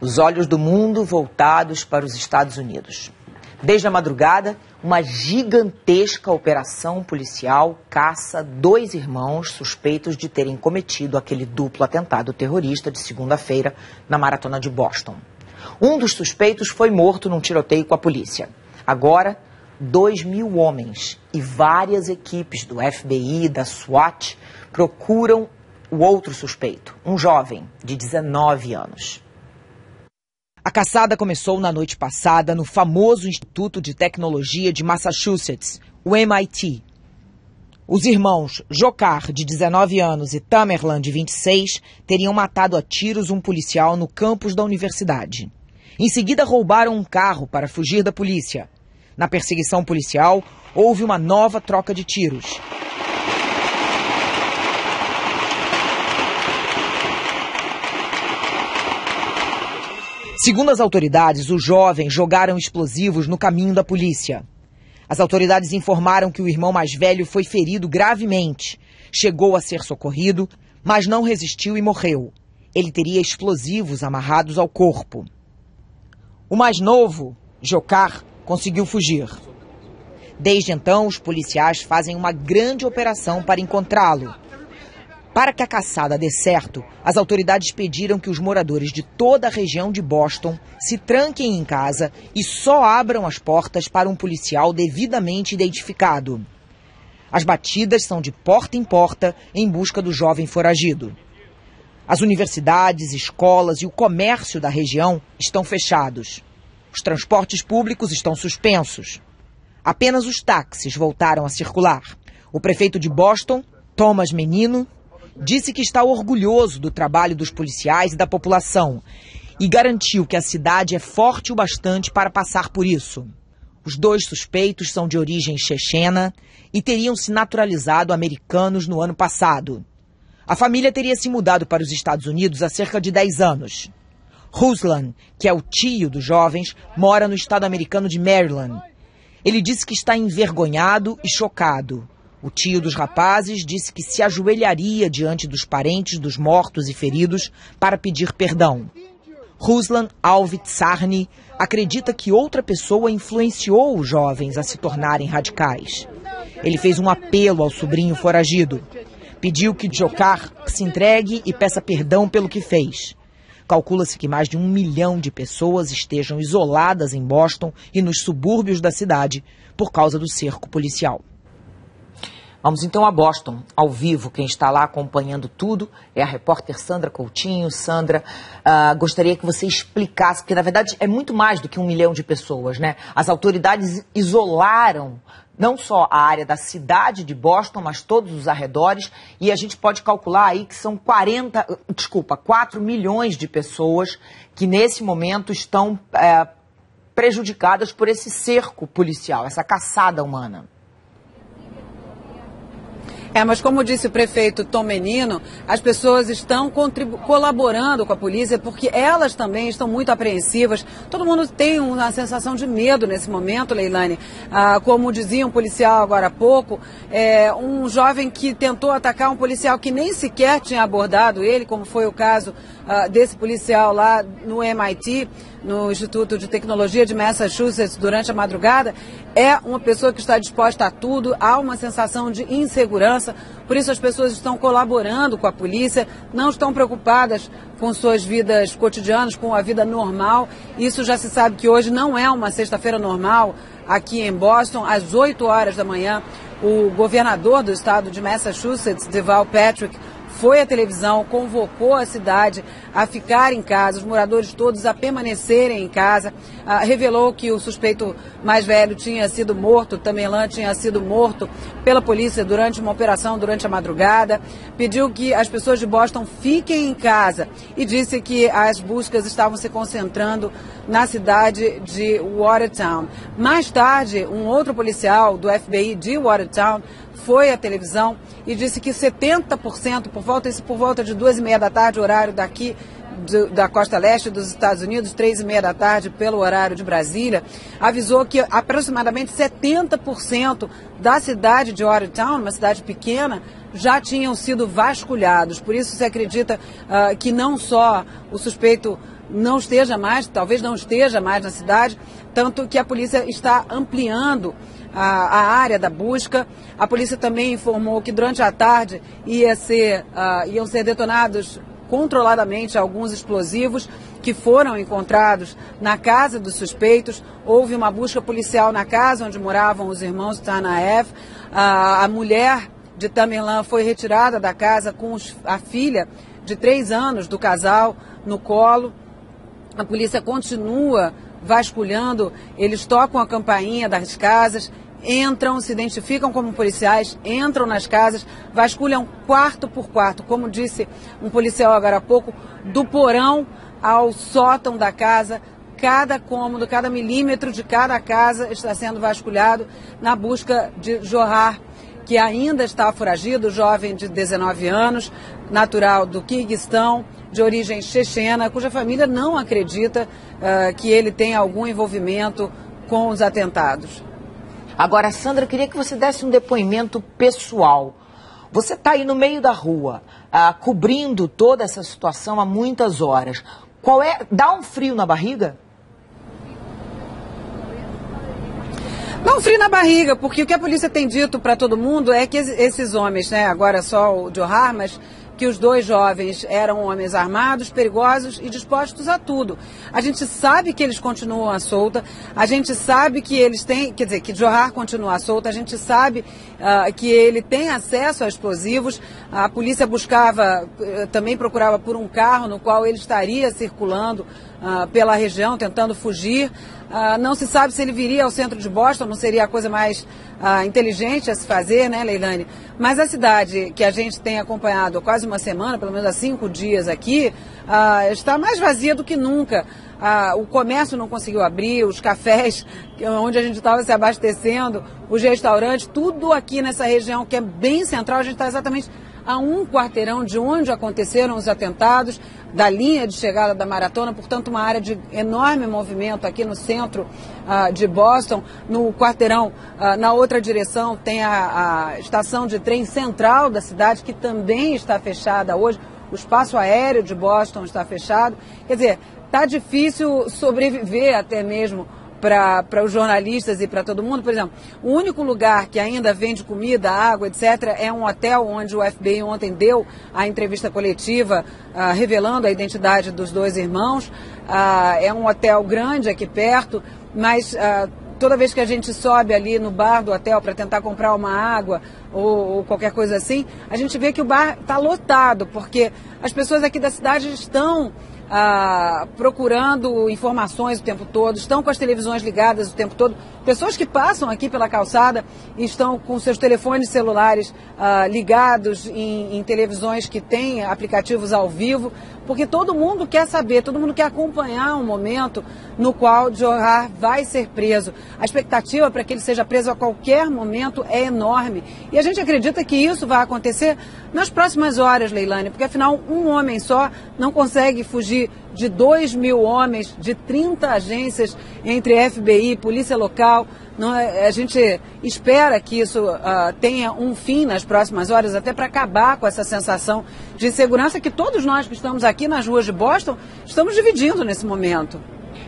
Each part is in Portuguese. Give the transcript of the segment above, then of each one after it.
Os olhos do mundo voltados para os Estados Unidos. Desde a madrugada, uma gigantesca operação policial caça 2 irmãos suspeitos de terem cometido aquele duplo atentado terrorista de segunda-feira na Maratona de Boston. Um dos suspeitos foi morto num tiroteio com a polícia. Agora, 2.000 homens e várias equipes do FBI e da SWAT procuram o outro suspeito, um jovem de 19 anos. A caçada começou na noite passada no famoso Instituto de Tecnologia de Massachusetts, o MIT. Os irmãos Dzhokhar, de 19 anos, e Tamerlan, de 26, teriam matado a tiros um policial no campus da universidade. Em seguida, roubaram um carro para fugir da polícia. Na perseguição policial, houve uma nova troca de tiros. Segundo as autoridades, os jovens jogaram explosivos no caminho da polícia. As autoridades informaram que o irmão mais velho foi ferido gravemente. Chegou a ser socorrido, mas não resistiu e morreu. Ele teria explosivos amarrados ao corpo. O mais novo, Dzhokhar, conseguiu fugir. Desde então, os policiais fazem uma grande operação para encontrá-lo. Para que a caçada dê certo, as autoridades pediram que os moradores de toda a região de Boston se tranquem em casa e só abram as portas para um policial devidamente identificado. As batidas são de porta em porta em busca do jovem foragido. As universidades, escolas e o comércio da região estão fechados. Os transportes públicos estão suspensos. Apenas os táxis voltaram a circular. O prefeito de Boston, Thomas Menino, disse que está orgulhoso do trabalho dos policiais e da população e garantiu que a cidade é forte o bastante para passar por isso. Os 2 suspeitos são de origem chechena e teriam se naturalizado americanos no ano passado. A família teria se mudado para os Estados Unidos há cerca de 10 anos. Ruslan, que é o tio dos jovens, mora no estado americano de Maryland. Ele disse que está envergonhado e chocado. O tio dos rapazes disse que se ajoelharia diante dos parentes dos mortos e feridos para pedir perdão. Ruslan Alvitsarni acredita que outra pessoa influenciou os jovens a se tornarem radicais. Ele fez um apelo ao sobrinho foragido. Pediu que Dzhokhar se entregue e peça perdão pelo que fez. Calcula-se que mais de 1 milhão de pessoas estejam isoladas em Boston e nos subúrbios da cidade por causa do cerco policial. Vamos então a Boston, ao vivo. Quem está lá acompanhando tudo é a repórter Sandra Coutinho. Sandra, gostaria que você explicasse, porque na verdade é muito mais do que 1 milhão de pessoas, né? As autoridades isolaram não só a área da cidade de Boston, mas todos os arredores, e a gente pode calcular aí que são 4 milhões de pessoas que nesse momento estão prejudicadas por esse cerco policial, essa caçada humana. Mas como disse o prefeito Tom Menino, as pessoas estão colaborando com a polícia porque elas também estão muito apreensivas. Todo mundo tem uma sensação de medo nesse momento, Leilani. Como dizia um policial agora há pouco, um jovem que tentou atacar um policial que nem sequer tinha abordado ele, como foi o caso desse policial lá no MIT, no Instituto de Tecnologia de Massachusetts, durante a madrugada, é uma pessoa que está disposta a tudo, há uma sensação de insegurança, por isso as pessoas estão colaborando com a polícia, não estão preocupadas com suas vidas cotidianas, com a vida normal. Isso já se sabe que hoje não é uma sexta-feira normal aqui em Boston. Às 8 horas da manhã, o governador do estado de Massachusetts, Deval Patrick, foi à televisão, convocou a cidade a ficar em casa, os moradores todos a permanecerem em casa, revelou que o suspeito mais velho tinha sido morto, Tamerlan tinha sido morto pela polícia durante uma operação durante a madrugada, pediu que as pessoas de Boston fiquem em casa e disse que as buscas estavam se concentrando na cidade de Watertown. Mais tarde, um outro policial do FBI de Watertown foi à televisão e disse que 70%, por volta de 2h30 da tarde, horário daqui da costa leste dos Estados Unidos, 3h30 da tarde pelo horário de Brasília, avisou que aproximadamente 70% da cidade de Watertown, uma cidade pequena, já tinham sido vasculhados. Por isso se acredita que não só o suspeito não esteja mais, talvez não esteja mais na cidade, tanto que a polícia está ampliando a área da busca. A polícia também informou que durante a tarde iam ser detonados controladamente alguns explosivos que foram encontrados na casa dos suspeitos. Houve uma busca policial na casa onde moravam os irmãos Tsarnaev. A mulher de Tamerlan foi retirada da casa com a filha de 3 anos do casal no colo. A polícia continua vasculhando, eles tocam a campainha das casas, entram, se identificam como policiais, entram nas casas, vasculham quarto por quarto, como disse um policial agora há pouco, do porão ao sótão da casa. Cada cômodo, cada milímetro de cada casa está sendo vasculhado na busca de Johar, que ainda está foragido, jovem de 19 anos, natural do Quirguistão, de origem chechena, cuja família não acredita que ele tenha algum envolvimento com os atentados. Agora, Sandra, eu queria que você desse um depoimento pessoal. Você está aí no meio da rua, cobrindo toda essa situação há muitas horas. Dá um frio na barriga? Dá um frio na barriga, porque o que a polícia tem dito para todo mundo é que esses homens, né, agora só o Johar, mas que os 2 jovens eram homens armados, perigosos e dispostos a tudo. A gente sabe que eles continuam à solta, a gente sabe que eles têm, quer dizer, que Johar continua à solta, a gente sabe que ele tem acesso a explosivos. A polícia também procurava por um carro no qual ele estaria circulando pela região, tentando fugir. Não se sabe se ele viria ao centro de Boston, não seria a coisa mais inteligente a se fazer, né, Leilani? Mas a cidade que a gente tem acompanhado há quase uma semana, pelo menos há 5 dias aqui, está mais vazia do que nunca. O comércio não conseguiu abrir, os cafés onde a gente estava se abastecendo, os restaurantes, tudo aqui nessa região que é bem central. A gente está exatamente a 1 quarteirão de onde aconteceram os atentados, da linha de chegada da maratona, portanto uma área de enorme movimento aqui no centro de Boston. No quarteirão, na outra direção, tem a estação de trem central da cidade, que também está fechada hoje. O espaço aéreo de Boston está fechado. Quer dizer, está difícil sobreviver até mesmo para os jornalistas e para todo mundo. Por exemplo, o único lugar que ainda vende comida, água, etc., é um hotel onde o FBI ontem deu a entrevista coletiva revelando a identidade dos 2 irmãos. É um hotel grande aqui perto, mas toda vez que a gente sobe ali no bar do hotel para tentar comprar uma água ou qualquer coisa assim, a gente vê que o bar está lotado, porque as pessoas aqui da cidade estão procurando informações o tempo todo, estão com as televisões ligadas o tempo todo. Pessoas que passam aqui pela calçada estão com seus telefones celulares ligados em televisões que têm aplicativos ao vivo, porque todo mundo quer saber, todo mundo quer acompanhar um momento no qual Johar vai ser preso. A expectativa para que ele seja preso a qualquer momento é enorme. E a gente acredita que isso vai acontecer nas próximas horas, Leilani, porque afinal um homem só não consegue fugir de 2.000 homens, de 30 agências entre FBI e polícia local. A gente espera que isso tenha um fim nas próximas horas, até para acabar com essa sensação de insegurança que todos nós que estamos aqui nas ruas de Boston estamos dividindo nesse momento.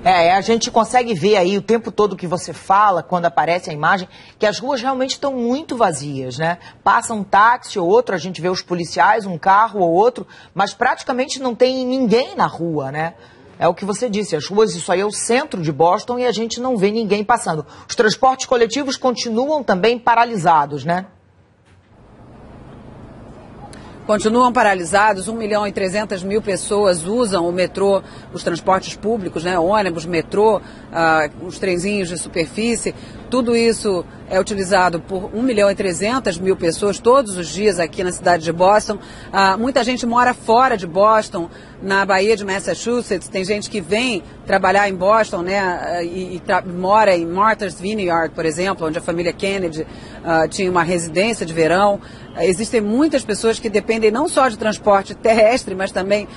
A gente consegue ver aí o tempo todo que você fala, quando aparece a imagem, que as ruas realmente estão muito vazias, né? Passa um táxi ou outro, a gente vê os policiais, um carro ou outro, mas praticamente não tem ninguém na rua, né? É o que você disse, as ruas, isso aí é o centro de Boston e a gente não vê ninguém passando. Os transportes coletivos continuam também paralisados, né? Continuam paralisados, 1.300.000 pessoas usam o metrô, os transportes públicos, né, ônibus, metrô, os trenzinhos de superfície. Tudo isso é utilizado por 1.300.000 pessoas todos os dias aqui na cidade de Boston. Muita gente mora fora de Boston, na Baía de Massachusetts. Tem gente que vem trabalhar em Boston, né, e mora em Martha's Vineyard, por exemplo, onde a família Kennedy tinha uma residência de verão. Existem muitas pessoas que dependem não só de transporte terrestre, mas também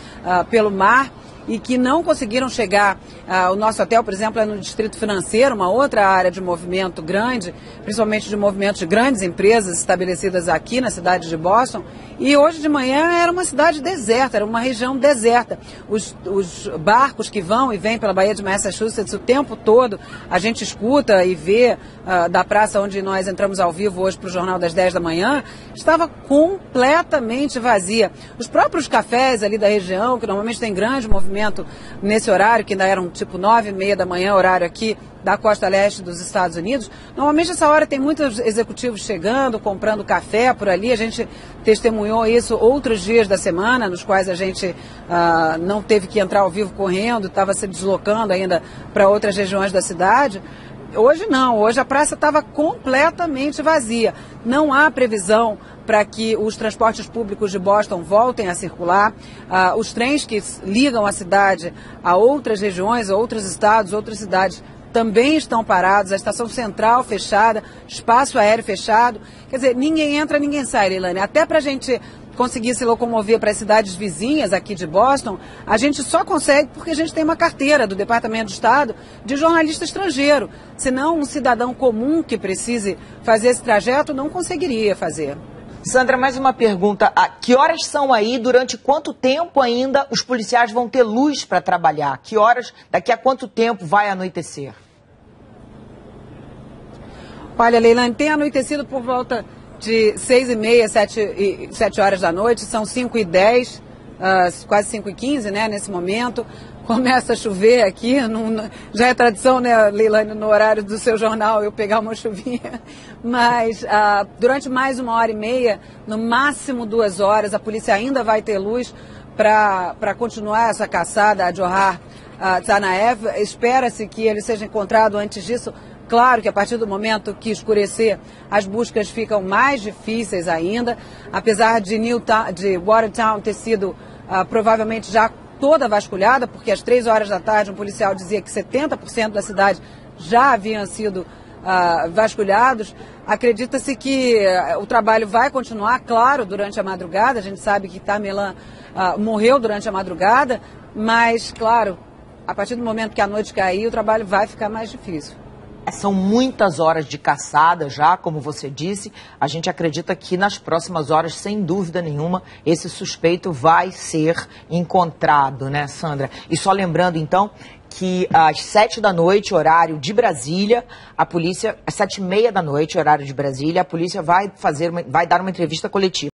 pelo mar. e que não conseguiram chegar. O nosso hotel, por exemplo, é no Distrito Financeiro, uma outra área de movimento grande, principalmente de movimentos de grandes empresas estabelecidas aqui na cidade de Boston. E hoje de manhã era uma cidade deserta, era uma região deserta. Os barcos que vão e vêm pela Baía de Massachusetts o tempo todo, a gente escuta e vê da praça onde nós entramos ao vivo hoje para o Jornal das 10 da manhã, estava completamente vazia. Os próprios cafés ali da região, que normalmente tem grande movimento nesse horário, que ainda eram tipo 9h30 da manhã, horário aqui da costa leste dos Estados Unidos, normalmente essa hora tem muitos executivos chegando, comprando café por ali. A gente testemunhou isso outros dias da semana, nos quais a gente não teve que entrar ao vivo correndo, estava se deslocando ainda para outras regiões da cidade. Hoje não, hoje a praça estava completamente vazia. Não há previsão para que os transportes públicos de Boston voltem a circular. Os trens que ligam a cidade a outras regiões, a outros estados, outras cidades, também estão parados, a estação central fechada, espaço aéreo fechado. Quer dizer, ninguém entra, ninguém sai, Leilane. Até para a gente conseguir se locomover para as cidades vizinhas aqui de Boston, a gente só consegue porque a gente tem uma carteira do Departamento de Estado de jornalista estrangeiro. Senão, um cidadão comum que precise fazer esse trajeto não conseguiria fazer. Sandra, mais uma pergunta. Que horas são aí? Durante quanto tempo ainda os policiais vão ter luz para trabalhar? Que horas, daqui a quanto tempo vai anoitecer? Olha, Leilane, tem anoitecido por volta de 6h30, 7 horas da noite. São 5h10, quase 5h15, né, nesse momento. Começa a chover aqui, já é tradição, né, Leilane, no horário do seu jornal eu pegar uma chuvinha, mas durante mais 1h30, no máximo 2 horas, a polícia ainda vai ter luz para continuar essa caçada a Johar Tsarnaev. Espera-se que ele seja encontrado antes disso. Claro que a partir do momento que escurecer, as buscas ficam mais difíceis ainda, apesar de Watertown ter sido provavelmente já toda vasculhada, porque às 3 horas da tarde um policial dizia que 70% da cidade já haviam sido vasculhados. Acredita-se que o trabalho vai continuar, claro, durante a madrugada. A gente sabe que Tamerlan morreu durante a madrugada, mas, claro, a partir do momento que a noite cair, o trabalho vai ficar mais difícil. São muitas horas de caçada já, como você disse. A gente acredita que nas próximas horas, sem dúvida nenhuma, esse suspeito vai ser encontrado, né, Sandra? E só lembrando, então, que às 7 da noite, horário de Brasília, a polícia, às 7h30 da noite, horário de Brasília, a polícia vai dar uma entrevista coletiva.